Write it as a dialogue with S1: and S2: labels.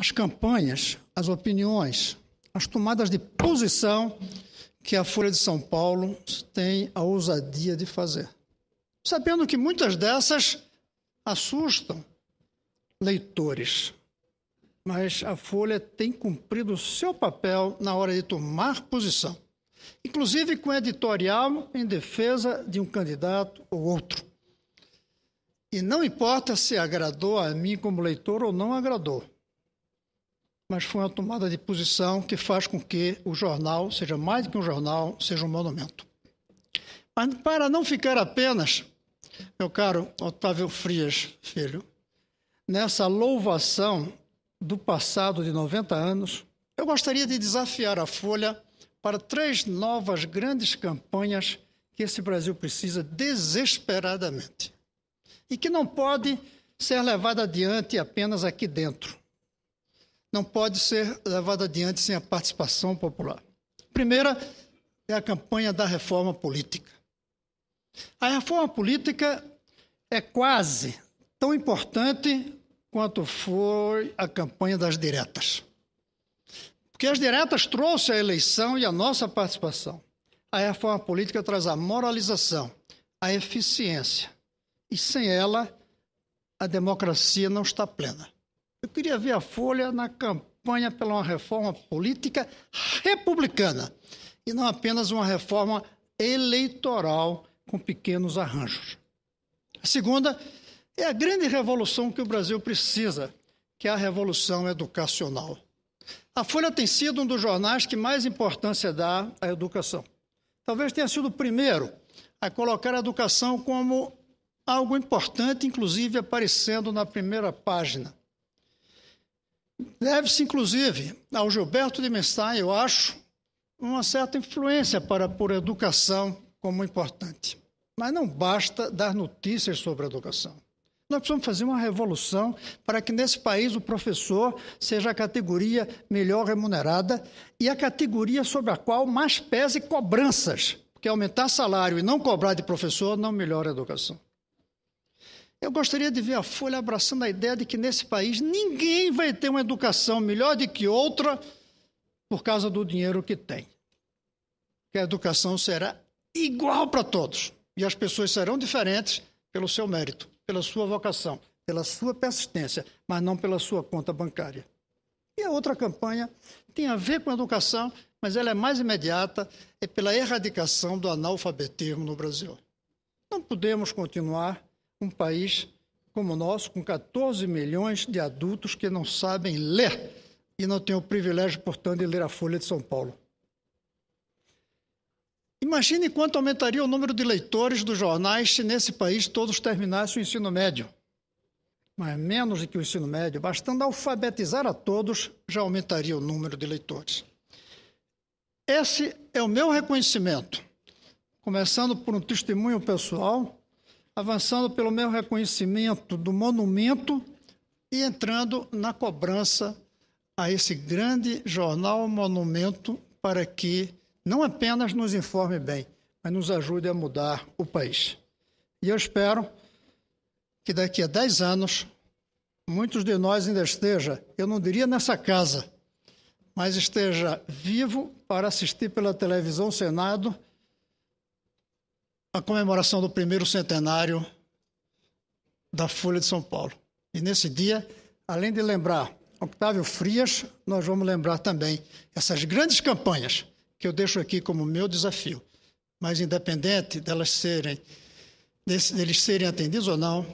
S1: as campanhas, as opiniões, as tomadas de posição que a Folha de São Paulo tem a ousadia de fazer. Sabendo que muitas dessas assustam leitores, mas a Folha tem cumprido o seu papel na hora de tomar posição, inclusive com editorial em defesa de um candidato ou outro. E não importa se agradou a mim como leitor ou não agradou, mas foi uma tomada de posição que faz com que o jornal, seja mais do que um jornal, seja um monumento. Mas para não ficar apenas, meu caro Otávio Frias Filho, nessa louvação do passado de 90 anos, eu gostaria de desafiar a Folha para 3 novas grandes campanhas que esse Brasil precisa desesperadamente e que não pode ser levada adiante apenas aqui dentro. Não pode ser levada adiante sem a participação popular. A primeira é a campanha da reforma política. A reforma política é quase tão importante quanto foi a campanha das diretas. Porque as diretas trouxeram a eleição e a nossa participação. A reforma política traz a moralização, a eficiência. E sem ela, a democracia não está plena. Eu queria ver a Folha na campanha pela uma reforma política republicana e não apenas uma reforma eleitoral com pequenos arranjos. A segunda é a grande revolução que o Brasil precisa, que é a revolução educacional. A Folha tem sido um dos jornais que mais importância dá à educação. Talvez tenha sido o primeiro a colocar a educação como algo importante, inclusive aparecendo na primeira página. Deve-se, inclusive, ao Gilberto de Menstein, eu acho, uma certa influência para pôr a educação como importante. Mas não basta dar notícias sobre a educação. Nós precisamos fazer uma revolução para que nesse país o professor seja a categoria melhor remunerada e a categoria sobre a qual mais pese cobranças, porque aumentar salário e não cobrar de professor não melhora a educação. Eu gostaria de ver a Folha abraçando a ideia de que nesse país ninguém vai ter uma educação melhor do que outra por causa do dinheiro que tem. Que a educação será igual para todos e as pessoas serão diferentes pelo seu mérito, pela sua vocação, pela sua persistência, mas não pela sua conta bancária. E a outra campanha tem a ver com a educação, mas ela é mais imediata, é pela erradicação do analfabetismo no Brasil. Não podemos continuar um país como o nosso, com 14 milhões de adultos que não sabem ler e não têm o privilégio, portanto, de ler a Folha de São Paulo. Imagine quanto aumentaria o número de leitores dos jornais se nesse país todos terminassem o ensino médio. Mas menos do que o ensino médio, bastando alfabetizar a todos, já aumentaria o número de leitores. Esse é o meu reconhecimento, começando por um testemunho pessoal, avançando pelo meu reconhecimento do monumento e entrando na cobrança a esse grande jornal monumento para que não apenas nos informe bem, mas nos ajude a mudar o país. E eu espero que daqui a 10 anos, muitos de nós ainda esteja, eu não diria nessa casa, mas esteja vivo para assistir pela televisão Senado a comemoração do primeiro centenário da Folha de São Paulo. E nesse dia, além de lembrar Otávio Frias, nós vamos lembrar também essas grandes campanhas que eu deixo aqui como meu desafio. Mas independente deles serem atendidos ou não,